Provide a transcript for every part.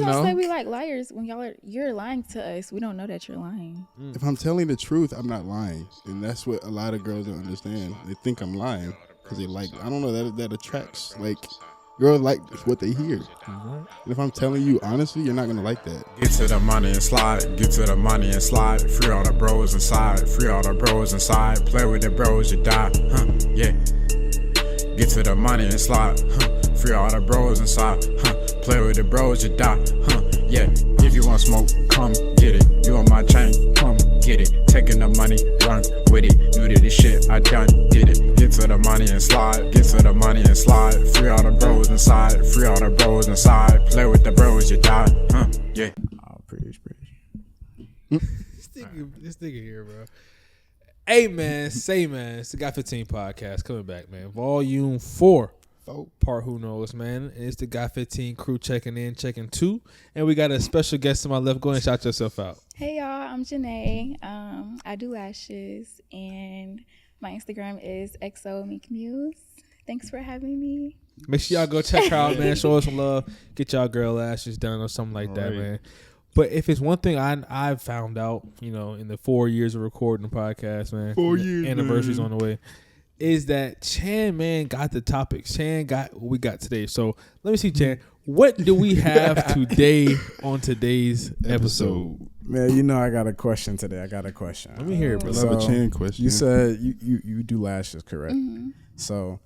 gonna know? say we like liars when you're lying to us? We don't know that you're lying. If I'm telling the truth, I'm not lying, and that's what a lot of girls don't understand. They think I'm lying because they like. I don't know that attracts like. Girls like what they hear. And if I'm telling you honestly, you're not gonna like that. Get to the money and slide, get to the money and slide. Free all the bros inside, free all the bros inside. Play with the bros, you die, yeah. Get to the money and slide, free all the bros inside, play with the bros, you die, yeah. If you want smoke, come get it. You on my chain, come get it. Taking the money, run with it. You did this shit, I done did it. Get to the money and slide, get to the money and slide. Free all the bros inside, free all the bros inside. Play with the bros, you die, yeah. Oh, preach. This nigga here, bro. Hey, man. Say, man. It's the Got 15 podcast coming back, man. Volume 4. Part Who Knows, man. And it's the Got 15 crew checking in, checking 2. And we got a special guest to my left. Go ahead and shout yourself out. Hey y'all, I'm Janae. I do lashes, and my Instagram is XOMeekMuse. Thanks for having me. Make sure y'all go check her out, man. Show us some love. Get y'all girl lashes done or something like that, man. But if it's one thing I've found out, you know, in the 4 years of recording the podcast, man, 4 years, anniversary's man. on the way, is that Chan, man, got the topics. Chan got what we got today. So let me see, Chan, what do we have today on today's episode? Man, you know I got a question today. Let me hear it, bro. I love a chain question. You said you do lashes, correct? Mm-hmm. So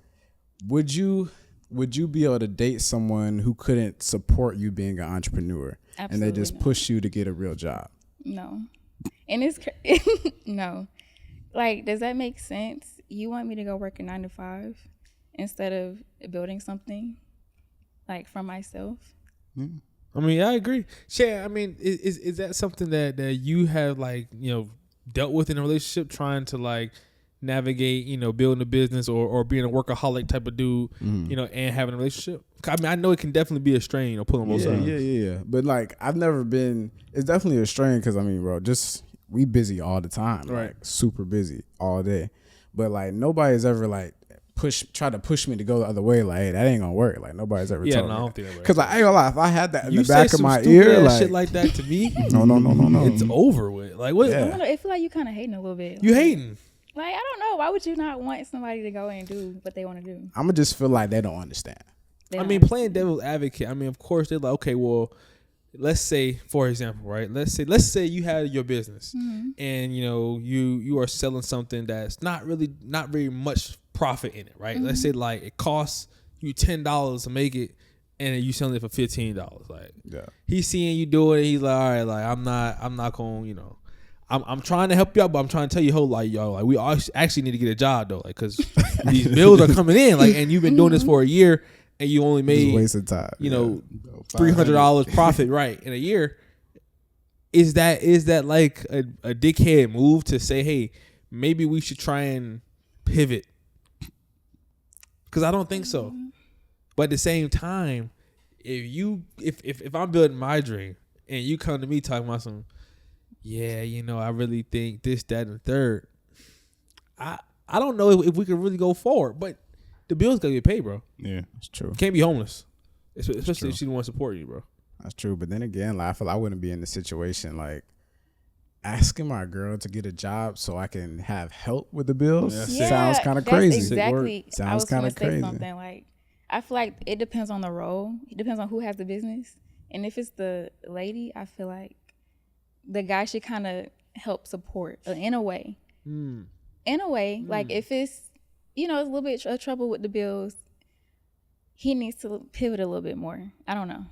would you be able to date someone who couldn't support you being an entrepreneur? Absolutely And they just not. push you to get a real job? No. And it's no. Like, does that make sense? You want me to go work a 9 to 5 instead of building something like for myself? I mean, I agree. Chan, I mean, is that something that you have, like, you know, dealt with in a relationship, trying to, like, navigate, you know, building a business or being a workaholic type of dude, you know, and having a relationship? I mean, I know it can definitely be a strain, you know, pulling both sides. Yeah. But like, I've never been. It's definitely a strain because I mean, bro, we busy all the time, Right? Like, super busy all day. But like, nobody's ever like tried to push me to go the other way. Like, hey, that ain't gonna work. Like, nobody's ever told I me. don't think that. Because like, I ain't gonna lie, if I had that in You the back say of some my stupid ear, ass like shit like that to me, no. it's over with. Like, what? Yeah. I don't know. I feel like you kind of hating a little bit. You hating? Like, I don't know. Why would you not want somebody to go and do what they want to do? I'ma just feel like they don't understand. They I don't mean, understand. playing devil's advocate. I mean, of course they're like, okay, well, let's say, for example, right? Let's say you had your business, and you know you are selling something that's not very much profit in it, right? Let's say like it costs you $10 to make it, and you selling it for $15. Like, Yeah. he's seeing you do it, he's like, all right, like I'm not gonna, you know. I'm trying to help you out, but I'm trying to tell you, like, yo, like we actually need to get a job though, like, cause these bills are coming in, like, and you've been doing this for a year, and you only Just made, wasted time. you know, $300 profit, right, in a year. Is that like a dickhead move to say, hey, maybe we should try and pivot? Because I don't think so. But at the same time, if I'm building my dream and you come to me talking about some, yeah, you know, I really think this, that, and the third, I don't know if we can really go forward. But the bills gotta get paid, bro. Yeah, It's true. Can't be homeless, especially true. if she don't want to support you, bro. That's true. But then again, like, I feel I wouldn't be in the situation like asking my girl to get a job so I can have help with the bills. Yeah. Sounds kind of that's crazy. Exactly. I Sounds was kind gonna of say crazy. something like, I feel like it depends on the role. It depends on who has the business, and if it's the lady, I feel like the guy should kind of help support in a way. In a way, like if it's, you know, it's a little bit of trouble with the bills, he needs to pivot a little bit more. I don't know.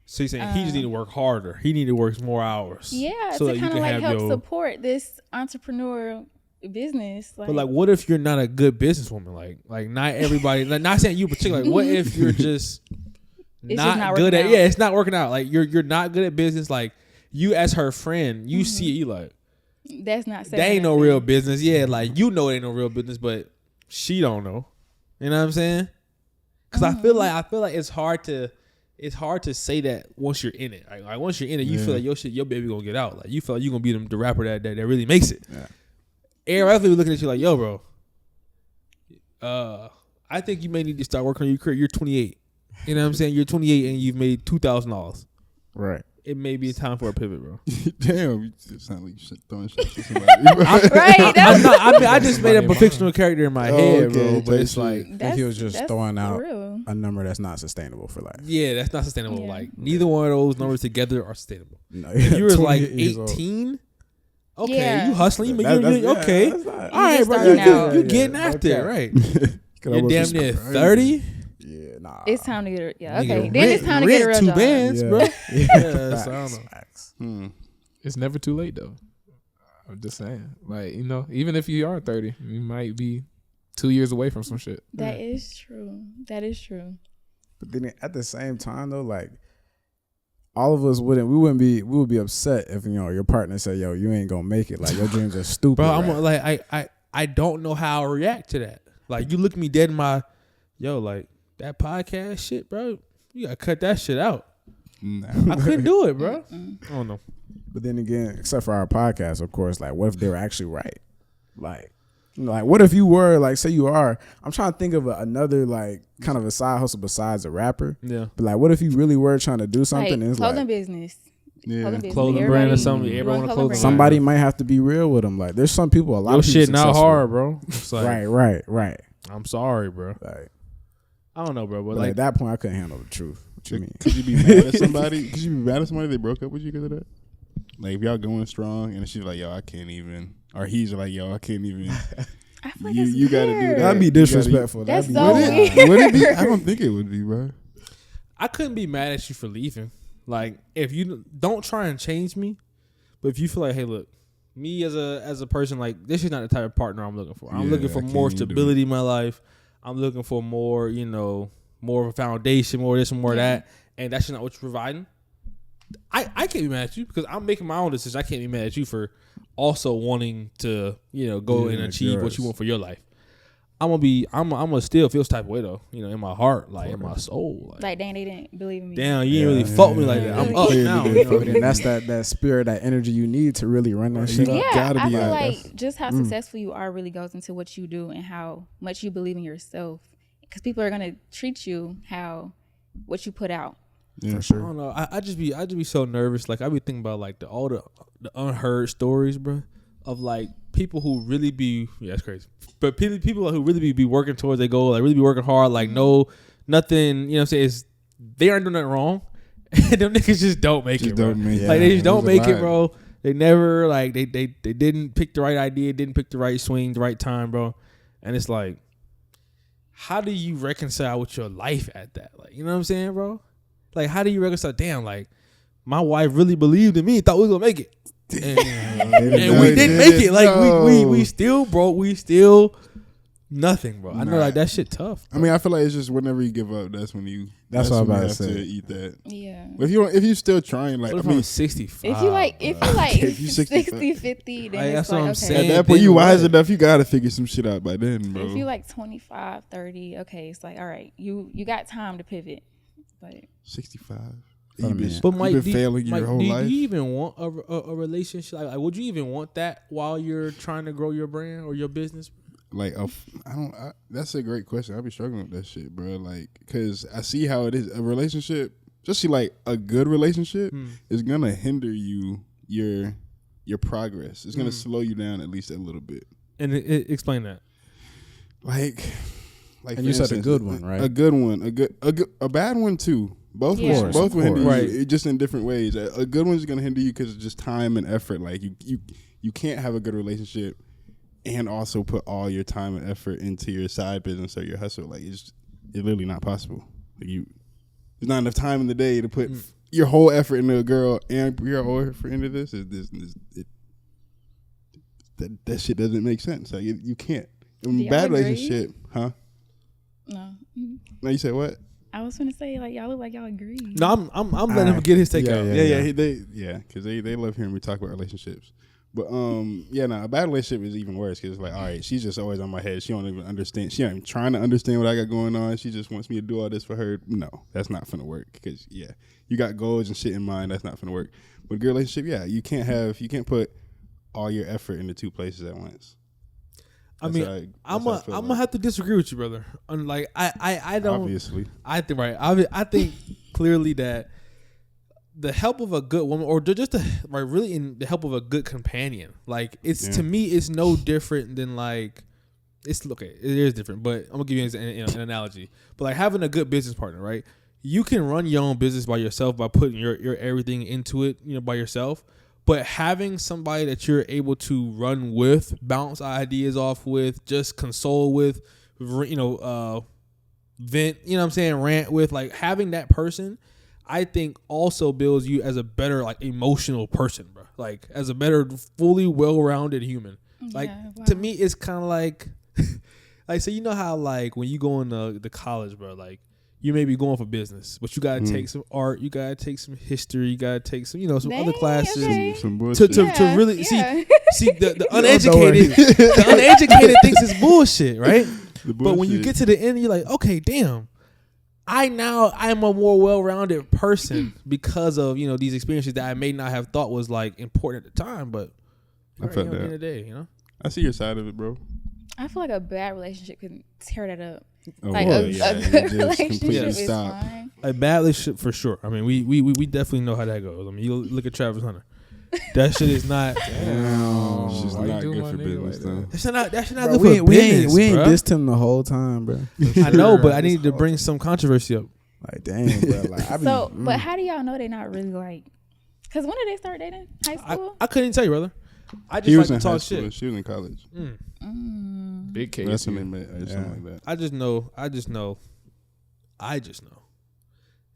So you're saying he just need to work harder. He need to work more hours. Yeah, so to that you kind of can like have help your. support this entrepreneurial business. But like, what if you're not a good businesswoman? Like not everybody. Like, not saying you particularly. Like, what if you're just It's not just not good working at? out. Yeah, it's not working out. Like you're not good at business. Like you as her friend, you see it. You like that's not. that ain't no real business. Yeah, like you know it ain't no real business, but she don't know. You know what I'm saying? Because I feel like it's hard to say that once you're in it. Like once you're in it, you feel like your baby gonna get out. Like you feel like you gonna be the rapper that really makes it. Yeah. Everybody be looking at you like, yo, bro. I think you may need to start working on your career. You're 28. You know what I'm saying? You're 28 and you've made $2,000. Right. it may be time for a pivot, bro. Damn, you just sound like you throwing shots at somebody. Right. I'm not, I just made up a fictional character in my head, okay, bro. But type it's shit. like, I think he was just that's throwing out real. a number that's not sustainable for life. yeah, that's not sustainable. Yeah. Like neither one of those numbers together are sustainable. No, If you were 20 like years old. 18, okay, Yeah. you hustling, you That- making, that's- okay, yeah, that's not- all right, just bro, starting you out. you getting Yeah, after it, okay. right? Could You're almost damn be near crazy. 30. Yeah, nah. It's time to get it. Yeah, Nigga, okay. Then it's time to get a real two job. bands, Yeah. bro. Yeah. Yeah, so I don't know. Facts. It's never too late though. I'm just saying, like even if you are 30, you might be 2 years away from some shit. That is true. That is true. But then at the same time though, like all of us wouldn't be upset if your partner said, "Yo, you ain't gonna make it. Like your dreams are stupid." Bro, right? I'm like I don't know how I react to that. Like you look me dead in my, like that podcast shit, bro. You gotta cut that shit out. Nah. I couldn't do it, bro. I don't know. But then again, except for our podcast, of course, like what if they were actually right? Like, like what if you were like, say you are? I'm trying to think of another like kind of a side hustle besides a rapper. Yeah, But like, what if you really were trying to do something? Like and it's clothing like business. Yeah. Business. Clothing brand or something. you Everyone want want a clothing brand. somebody might have to be real with them. Like, there's some people, a lot your of people shit not successful. hard, bro. It's like, Right. I'm sorry, bro. Like, I don't know, bro. But but like at that point, I couldn't handle the truth. What you mean? Could you be mad at somebody? Could you be mad at somebody they broke up with you because of that? Like if y'all going strong and she's like, "Yo, I can't even," or he's like, "Yo, I can't even." I feel like You gotta do weird. that. That'd be disrespectful. That's That'd be so wild. weird. Would it be? I don't think it would be, bro. I couldn't be mad at you for leaving. Like if you don't try and change me, but if you feel like, hey, look, me as a person, like this is not the type of partner I'm looking for. I'm Yeah, looking I for can't more even do stability in my life. I'm looking for more, more of a foundation, more of this and more of that. And that's just not what you're providing. I can't be mad at you because I'm making my own decisions. I can't be mad at you for also wanting to, go and achieve what you want for your life. I'm gonna still feel this type of way though, in my heart, like in my soul. Like, Like, dang, they didn't believe in me. damn, you didn't really fuck me like that. I'm up Yeah. now. Yeah. you know? But then that's that spirit, that energy you need to really run that shit up. Yeah, gotta I be feel honest. like just how successful you are really goes into what you do and how much you believe in yourself. Because people are gonna treat you what you put out. Yeah, For sure. I don't know. I just be so nervous. Like I be thinking about like all the unheard stories, bro, of like people who really be that's crazy. But people who really be working towards their goal, like really be working hard, like nothing. You know what I'm saying? They aren't doing nothing wrong, and them niggas just don't make Just it, bro. don't make it. Like they just don't There's a make it, lot. bro. They never like they didn't pick the right idea, didn't pick the right swing, the right time, bro. And it's like, how do you reconcile with your life at that? Like, you know what I'm saying, bro? Like, how do you reconcile? Damn, like, my wife really believed in me, thought we was gonna make it, and we didn't make it. Like, we still broke, we still nothing, bro. I know, like that shit tough. I mean, I feel like it's just whenever you give up, that's when you. That's what I'm when about you to have say. eat that. Yeah. But if you still trying, like What if I mean, I'm 65? If you like If you 65. 60, 50, then Like, it's that's like, what I'm okay. saying. at that point, you then wise what? enough. You gotta figure some shit out by then, bro. If you like 25, 30, okay, it's like, all right, you got time to pivot. But 65. Oh, You've been, man. But Mike, you've been failing your whole do life. you even want a relationship? Like, would you even want that while you're trying to grow your brand or your business? Like that's a great question. I be struggling with that shit, bro. Like, cause I see how it is. A relationship, just see like a good relationship is gonna hinder your progress. It's gonna slow you down at least a little bit. And explain that. Like And for you said a instance, good one, right? A good one, a bad one too. Both Yeah. will, both will hinder Right. you, just in different ways. A good one's gonna hinder you because it's just time and effort. Like you can't have a good relationship and also put all your time and effort into your side business or your hustle. Like it's literally not possible. Like there's not enough time in the day to put your whole effort into a girl and your whole effort into this. That shit doesn't make sense. Like you can't. In Do y'all bad agree? relationship, huh? no. No, you said what? I was gonna say, like, y'all look like y'all agree. No, I'm letting him get his take out. Because they love hearing me talk about relationships. But a bad relationship is even worse because it's like, all right, she's just always on my head. She don't even understand. She ain't even trying to understand what I got going on. She just wants me to do all this for her. No, that's not finna work. Because you got goals and shit in mind. That's not finna work. But a good relationship, you can't put all your effort into two places at once. I That's mean, what I'm that's what I feel gonna like. have to disagree with you, brother. Like I don't. Obviously. I think right. I think clearly that the help of a good woman, or just like really in the help of a good companion. Like it's to me, it's no different than like it's okay. It is different, but I'm gonna give you an analogy. But like having a good business partner, right? You can run your own business by yourself by putting your everything into it, by yourself. But having somebody that you're able to run with, bounce ideas off with, just console with, vent, rant with, like having that person, I think also builds you as a better like emotional person, bro. Like as a better, fully well-rounded human. Like to me, it's kind of like, so you know how like when you go into the college, bro, like you may be going for business, but you gotta take some art, you gotta take some history, you gotta take some, some other classes, okay. some bullshit. to really see the uneducated. The uneducated thinks it's bullshit, right? But when you get to the end, you're like, okay, damn. I'm a more well-rounded person because of these experiences that I may not have thought was like important at the time, but I felt at the that. end of the day, I see your side of it, bro. I feel like a bad relationship can tear that up. Oh, Like well, a yeah, good just relationship completely is stop. fine. a bad relationship for sure. I mean, we definitely know how that goes. I mean, you look at Travis Hunter. That shit is not. Damn. It's just Why you not doing good my for nigga business, like though. that? That shit not Bro, good for business. we ain't bruh. dissed him the whole time, bro. I know, but I needed to bring some controversy up. Like, damn, bro. Like, I be, But how do y'all know they're not really like? Because when did they start dating? High school? I couldn't tell you, brother. I He just was like in to high talk school. shit. She was in college. Big case. That's when they met, or something like that. I just know.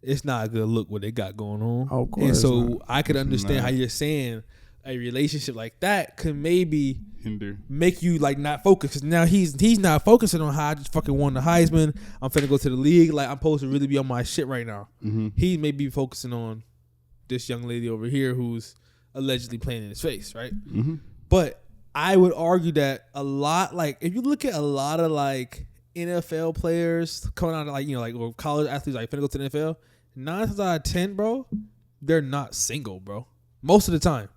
It's not a good look what they got going on. Oh, of course and so not. I could understand not. how you're saying a relationship like that could maybe Hinder. make you like not focus, because now he's not focusing on how I just fucking won the Heisman. I'm finna go to the league. Like I'm supposed to really be on my shit right now. Mm-hmm. He may be focusing on this young lady over here who's allegedly playing in his face, right? Mm-hmm. But I would argue that a lot, like if you look at a lot of like NFL players coming out of like or college athletes like finna go to the NFL, 9 times out of 10, bro, they're not single, bro. Most of the time,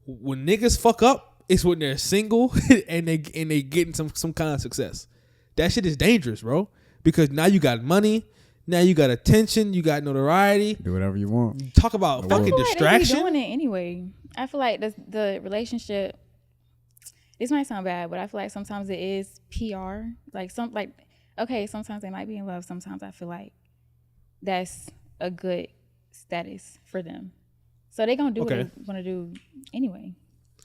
when niggas fuck up, it's when they're single and they getting some kind of success. That shit is dangerous, bro, because now you got money, now you got attention, you got notoriety. do whatever you want. Talk about I fucking feel like distraction. they be doing it anyway. I feel like the relationship. This might sound bad, but I feel like sometimes it is PR. Okay, sometimes they might be in love. Sometimes I feel like that's a good status for them. So they gonna do what they want to do anyway.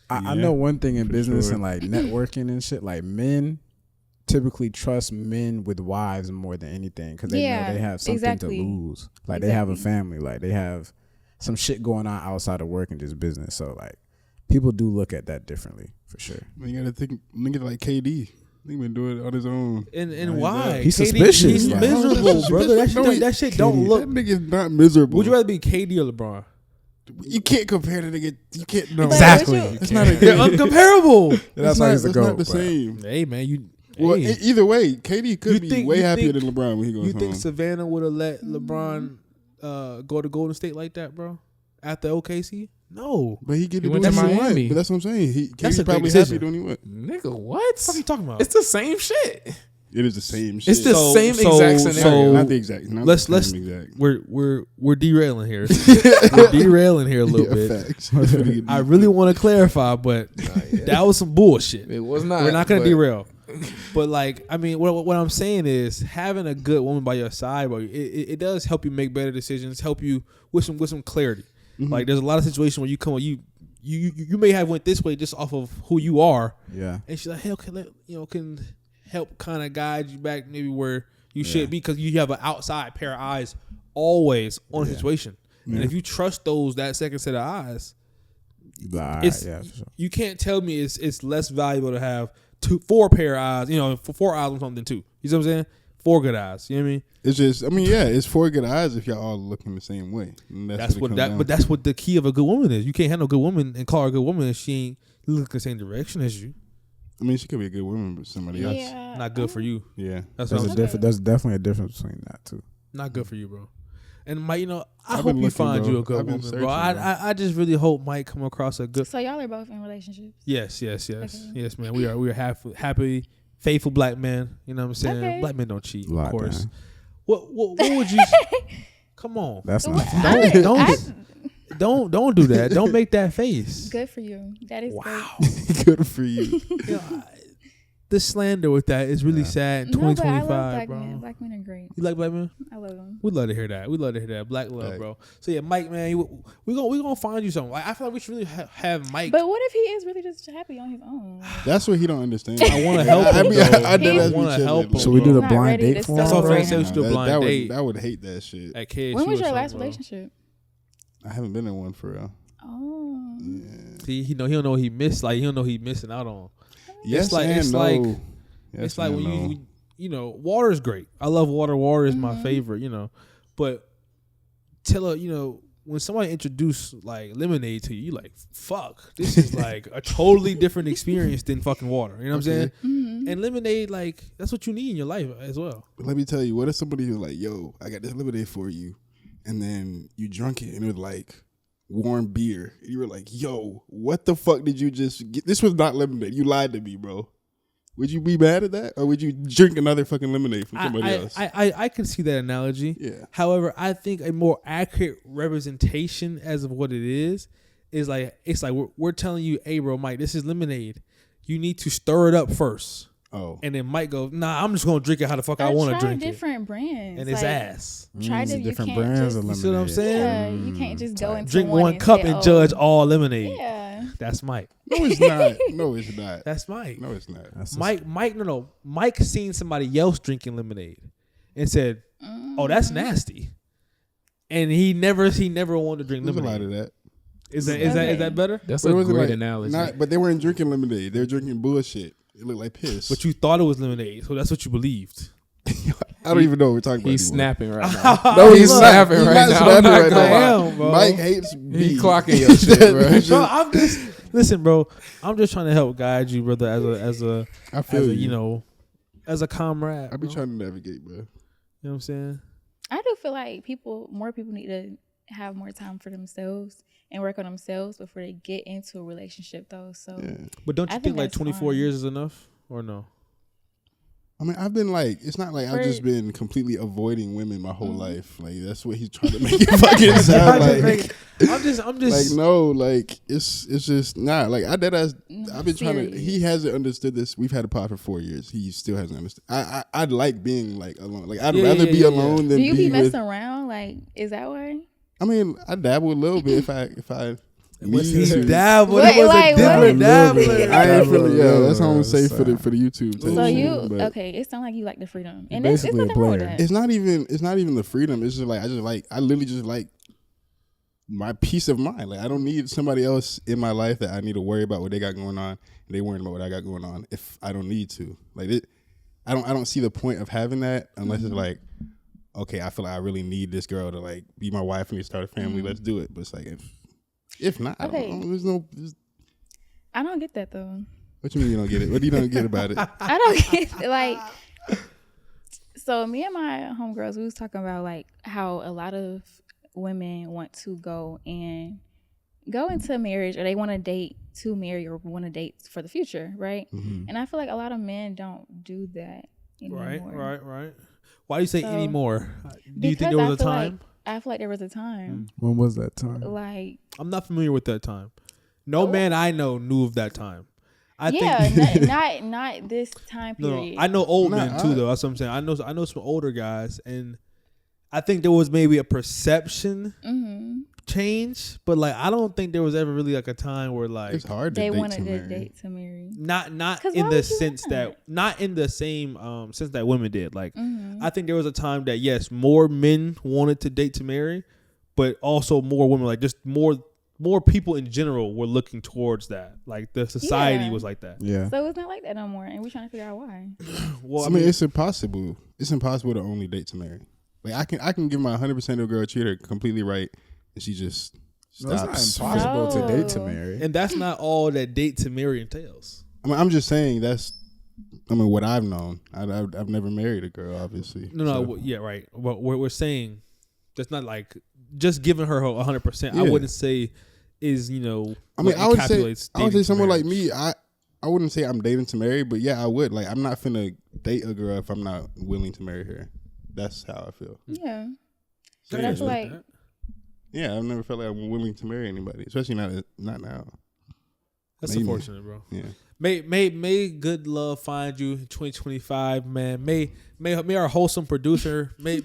I know one thing in business sure. and like networking and shit. Like men typically trust men with wives more than anything because they know they have something to lose. Like they have a family. Like they have some shit going on outside of work and just business. So like people do look at that differently for sure. You gotta think, nigga like KD. He been doing it on his own. And why? He's KD, suspicious. He's Like, miserable, brother. That shit don't look. That nigga's not miserable. Would you rather be KD or LeBron? You can't compare the nigga. You can't. No. Exactly. It's not a They're uncomparable. That's how he's the It's not goat. the same. Hey man, you. Well, hey. either way, KD could You be think- way you happier think- than LeBron when he goes You home. think Savannah would have let LeBron go to Golden State like that, bro? After OKC? No. But he get He to do went what to he want. Miami. But that's what I'm saying. That's a KD great probably decision. happy doing what. Nigga, what? What are you talking about? It's the same shit. It is the same shit. It's the same exact scenario. so- not the exact. Not let's the same exact. we're derailing here. We're derailing here a little bit. Facts. That's what he- I really want to clarify, but that was some bullshit. It was not. We're not gonna but derail. But like, I mean, what I'm saying is having a good woman by your side, bro, it does help you make better decisions, help you with some clarity. Mm-hmm. Like, there's a lot of situations where you may have went this way just off of who you are, Yeah. and she's like, hey, can help kind of guide you back maybe where you should be, because you have an outside pair of eyes always on the situation. And if you trust that second set of eyes, it's Yeah, for sure. you can't tell me it's less valuable to have 4 pair of eyes, 4 eyes on something too. You know what I'm saying? 4 good eyes. You know what I mean? It's just, it's 4 good eyes if y'all all looking the same way. And That's what it that. comes But down that's what the key of a good woman is. You can't have no good woman and call her a good woman if she ain't looking the same direction as you. to. She could be a good woman, but somebody else. Yeah. Not good for you. Yeah. That's what I'm saying. There's definitely a difference between that too. Not good for you, bro. And Mike, I I've hope been you looking, find bro. you a good I've been woman, searching, bro. bro. I just really hope Mike come across a good. So y'all are both in relationships. Yes, Okay. yes, man. We are happy, faithful black men. You know what I'm saying? Okay. Black men don't cheat, of Lockdown. course. What would you? Come on. That's not. Don't. Don't do that. Don't make that face. Good for you. That is Wow. Good for you. You know, the slander with that is really sad in great. No, but I 2025, love black bro. men. Black men are great. You like black men? I love them. We'd love to hear that. We'd love to hear that. Black love, Right. bro. So yeah, Mike, man, we gonna find you something. Like, I feel like we should really have Mike. But what if he is really just happy on his own? That's what he don't understand. I want to help him. I though. did I that want to help him. So we do the Not blind ready date to for That's him? all I'm celebrate saying. him. We should do a blind date I would hate that shit. at KSU. When was or your last something, bro. relationship? I haven't been in one for real. Oh. See, he don't know he missed. Like he don't know he missing out on. Yes, like- and it's no. like- Yes It's like and when no. you know, water is great. I love water. Water is my favorite. You know, but tell her, you know, when somebody introduce like lemonade to you, you like, fuck, this is like a totally different experience than fucking water. You know what I'm saying? And lemonade, like, that's what you need in your life as well. But let me tell you, what if somebody was like, yo, I got this lemonade for you, and then you drunk it and it was like warm beer. And you were like, yo, what the fuck did you just get? This was not lemonade. You lied to me, bro. Would you be mad at that? Or would you drink another fucking lemonade from somebody else? I can see that analogy. Yeah. However, I think a more accurate representation as of what it is like, it's like we're telling you, hey, bro, Mike, this is lemonade. You need to stir it up first. Oh. And then Mike goes, nah, I'm just going to drink it how the fuck I want to drink different brands. it. And it's ass. Try to, you different can't brands just, of You lemonade. see what I'm saying? yeah, you can't just go into Drink one one and cup say, and oh, judge all lemonade. Yeah. That's Mike. No, it's not. No, it's not. That's Mike. No, it's not. That's Mike, no. Mike seen somebody else drinking lemonade and said, "Oh, that's nasty," and he never wanted to drink There's a lot lemonade. of that. Is Okay. that better? That's But it a wasn't great like- analogy. But they weren't drinking lemonade. They were drinking bullshit. It looked like piss. But you thought it was lemonade, so that's what you believed. I don't even know what we're talking about. He's anymore. snapping right now. No, He's snapping He's right not now. snapping I'm not right gonna now. lie. Bro. Mike hates me. He clocking your shit, bro. Bro, I'm just listen, bro. I'm just trying to help guide you, brother, as a I feel you. you know, as a comrade. I be bro. trying to navigate, bro. You know what I'm saying? I do feel like more people need to have more time for themselves and work on themselves before they get into a relationship, though. So Yeah. But don't you I think think like that's 24 fine. years is enough, or no? I mean, I've been like, it's not like I've For- just been completely avoiding women my whole life. Like that's what he's trying to make it fucking sound like. I'm just Like no, like it's just not like I dead ass. No, I've been trying to. serious. He hasn't understood this. We've had a pod for 4 years. He still hasn't understood. I'd like being like alone. Like I'd Yeah, rather yeah, be yeah, alone than do you be with. messing around? Like, is that why? I mean, I dabble a little bit if I need to. dabble. What, It was like, a different what? dabbler. I ain't feeling. Yeah, Yeah, that's how I'm gonna say that's for the YouTube. Type So shit, you but okay? It sounds like you like the freedom, and it's basically a nothing wrong with player. that. It's not even the freedom. It's just like I literally just like my peace of mind. Like I don't need somebody else in my life that I need to worry about what they got going on, and they worrying about what I got going on. If I don't need to, like it, I don't see the point of having that unless it's like, okay, I feel like I really need this girl to like be my wife and we start a family. Let's do it. But it's like if not, Okay. I don't know, there's no. I don't get that though. What you mean you don't get it? What do you don't get about it? I don't get like. So me and my homegirls, we was talking about like how a lot of women want to go into marriage, or they want to date to marry, or want to date for the future, right? Mm-hmm. And I feel like a lot of men don't do that anymore. Right. Why do you say So, anymore? Do you think Because there was a feel time? I feel like there was a time. When was that time? Like, I'm not familiar with that time. No man I know knew of that time. I yeah, think not this time no, period. I know old Nah, men too, though. That's what I'm saying. I know some older guys, and I think there was maybe a perception change, but like I don't think there was ever really like a time where like It's hard to they date wanted to to marry. date to marry. not 'Cause in why the would you sense want? that not in the same sense that women did. Like Mm-hmm. I think there was a time that yes, more men wanted to date to marry, but also more women, like just more people in general were looking towards that. Like the society Yeah. was like that. Yeah. So it's not like that no more, and we're trying to figure out why. Well, I mean, it's impossible. It's impossible to only date to marry. Like I can give my 100% to a girl, treat her completely right, and she just No, stops. it's not impossible to date to No. marry. and that's not all that date to marry entails. I mean, I'm just saying what I've known. I've never married a girl, obviously. No, So, yeah, right. What we're saying, that's not like just giving her 100%. I Yeah. wouldn't say is I mean, what I would say encapsulates dating to someone like marriage. me. I wouldn't say I'm dating to marry, but yeah, I would. Like, I'm not finna date a girl if I'm not willing to marry her. That's how I feel. Yeah, So, but yeah. I feel like Yeah, I've never felt like I'm willing to marry anybody, especially not now. That's Maybe. unfortunate, bro. Yeah. May good love find you in 2025, man. May our wholesome producer may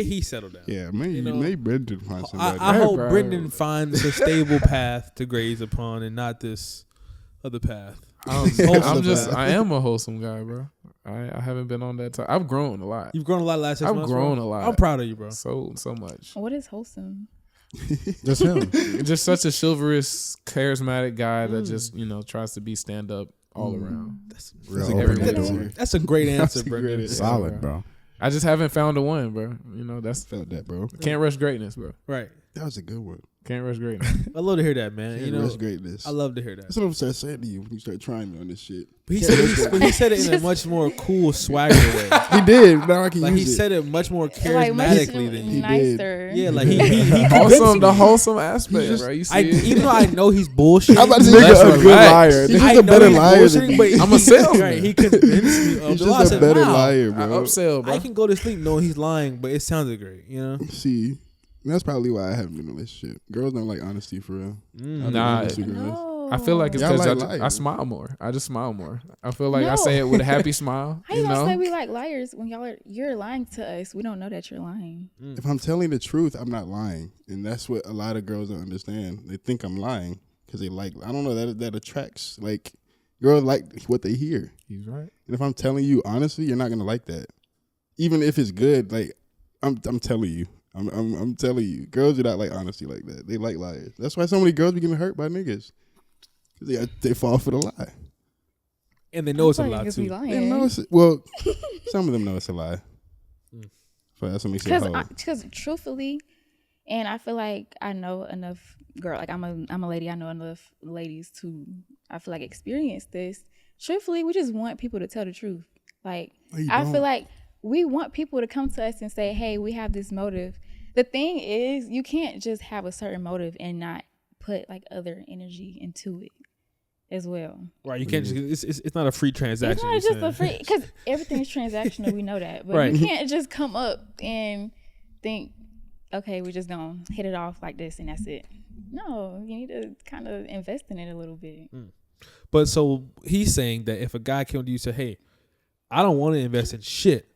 he settle down. Yeah, may Brendan find somebody. I hope bro. Brendan finds a stable path to graze upon and not this other path. I am a wholesome guy, bro. I haven't been on that time. I've grown a lot. You've grown a lot last 6 months. I've grown bro. a lot. I'm proud of you, bro. So much. What is wholesome? Just him. Just such a chivalrous, charismatic guy that just tries to be stand up all around. That's Real a open great, door. that's a great answer, That's a Brendan. great Solid, bro. I just haven't found the one, bro. That's Felt that, bro. can't rush greatness, bro. Right. That was a good one. Can't rush greatness. I love to hear that, man. That's greatness. I love to hear that. That's what I'm start saying to you when you start trying me on this shit. But he said it in a much more cool, swagger way. He did. Now I can Like use he it. said it much more Like much charismatically than you. nicer. Yeah, like he convinced The me. wholesome aspect, bro. You see it? Even though I know he's bullshit. I'm about to say Let's he's a good relax. liar. He's I just a know better he's liar bullshitting, than but you. I'm a salesman. Right, he convinced me of He's the lie. I just a said, better wow, liar, I bro. upsell, bro. I can go to sleep knowing he's lying, but it sounded great, you know? See, that's probably why I haven't been in a relationship. Girls don't like honesty for real. I've been Nah, honest with girls. No. I feel like it's Y'all because like I liars. smile more. I just smile more. I feel like I No. say it with a happy smile. How you gonna say we like liars when you're lying to us? We don't know that you're lying. If I'm telling the truth, I'm not lying, and that's what a lot of girls don't understand. They think I'm lying because they like. I don't know that attracts like girls like what they hear. He's right. And if I'm telling you honestly, you're not gonna like that, even if it's good. Like I'm telling you. I'm telling you, girls do not like honesty like that. They like liars. That's why so many girls be getting hurt by niggas. Cause they fall for the lie. And they know it's a Like, lie, it's be too. lying. They know well, some of them know it's a lie. So that's what makes it whole. Because truthfully, and I feel like I know enough I'm a lady. I know enough ladies to I feel like experience this. Truthfully, we just want people to tell the truth. Like I feel like we want people to come to us and say, "Hey, we have this motive." The thing is, you can't just have a certain motive and not put like other energy into it as well. Right, you can't just, it's not a free transaction. It's not just a free, because everything's transactional. We know that, but Right. you can't just come up and think, okay, we're just gonna hit it off like this and that's it. No, you need to kind of invest in it a little bit. But so he's saying that if a guy came to you and said, "Hey, I don't want to invest in shit.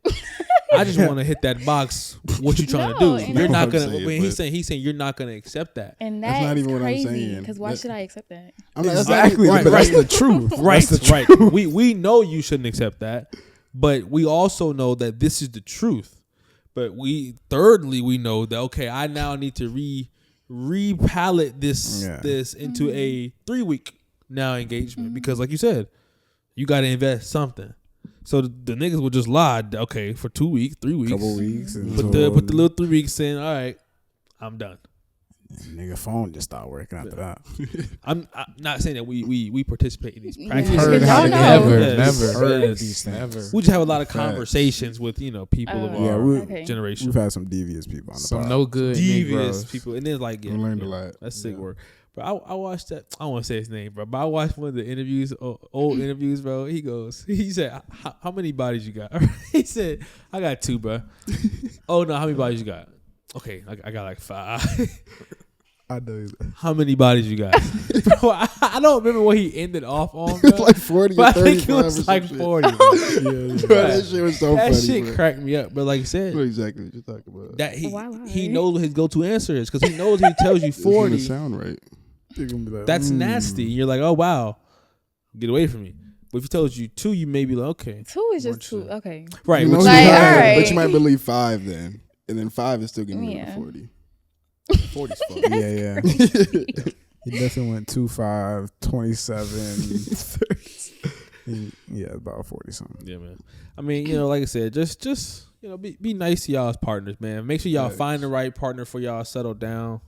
I just want to hit that box. What you trying No, to and do? You're not I'm gonna." saying, When but- he's saying you're not gonna accept that. And That's that's not even what I'm crazy. saying. Because why That- should I accept that? I'm not, Exactly, Right, but that's right. the truth. Right, That's the right. truth. We know you shouldn't accept that, but we also know that this is the truth. But thirdly we know that okay, I now need to repalette this into a 3-week now engagement because like you said, you got to invest something. So the niggas will just lie. Okay, for 2 weeks, 3 weeks, Couple weeks. put the little 3 weeks in. All right, I'm done. Nigga phone just stopped working after that. I'm not saying that we participate in these Yeah. practices. Heard how to Never, Yes, never. Heard yes. these things. Never. We just have a lot of conversations with people of Oh, our okay. generation. We've had some devious people on the Some pod. no good Devious Negroes. people, and then like I learned a lot. That's sick work. But I watched that. I don't want to say his name, bro. But I watched one of the interviews, old interviews, bro. He said, "How many bodies you got?" He said, "I got 2, bro." Oh no, how many bodies you got? Okay, I got like 5. I know. How many bodies you got? Bro, I don't remember what he ended off on, bro. like 40 or but I 30. think it was like 40. Bro. Bro, that shit was so That funny. shit bro. cracked me up. But like you said, I know exactly what you're talking about. that Why lie? he knows what his go-to answer is because he knows he tells you It's gonna 40. sound right. You're gonna be like, That's nasty. You're like, oh wow, get away from me. But if he tells you 2, you may be like, okay, 2 is just More 2. Okay. right. You know which you Like, is might- all right. But you might believe 5 then. And then 5 is still getting rid of Yeah. the 40. 40 is fuck. yeah. He definitely went 25, 27, 30. Yeah, about 40 something. Yeah, man. I mean, like I said, just be nice to y'all's partners, man. Make sure y'all Yes. find the right partner for y'all. Settle down,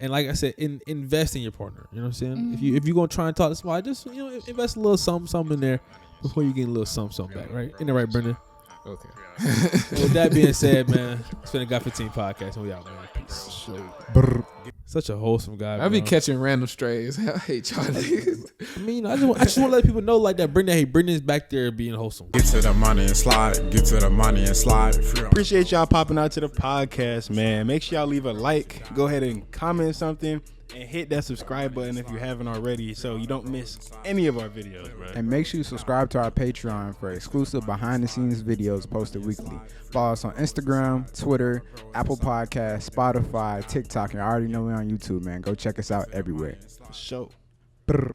And like I said, invest in your partner. You know what I'm saying? If you gonna try and talk to somebody, just invest a little something in there before you get a little something back, right? Ain't that right, Brendan? Okay. And with that being said, man, it's been a Got 15 podcast, and we out, man. Peace. Brr. Such a wholesome guy. I be bro. catching random strays. I hate y'all niggas. I mean, I just want to let people know like that. Brendan's back there being wholesome. Get to the money and slide. Get to the money and slide. Appreciate y'all popping out to the podcast, man. Make sure y'all leave a like. Go ahead and comment something. And hit that subscribe button if you haven't already so you don't miss any of our videos, man. And make sure you subscribe to our Patreon for exclusive behind-the-scenes videos posted weekly. Follow us on Instagram, Twitter, Apple Podcasts, Spotify, TikTok, and I already know we're on YouTube, man. Go check us out everywhere. Show. Brr.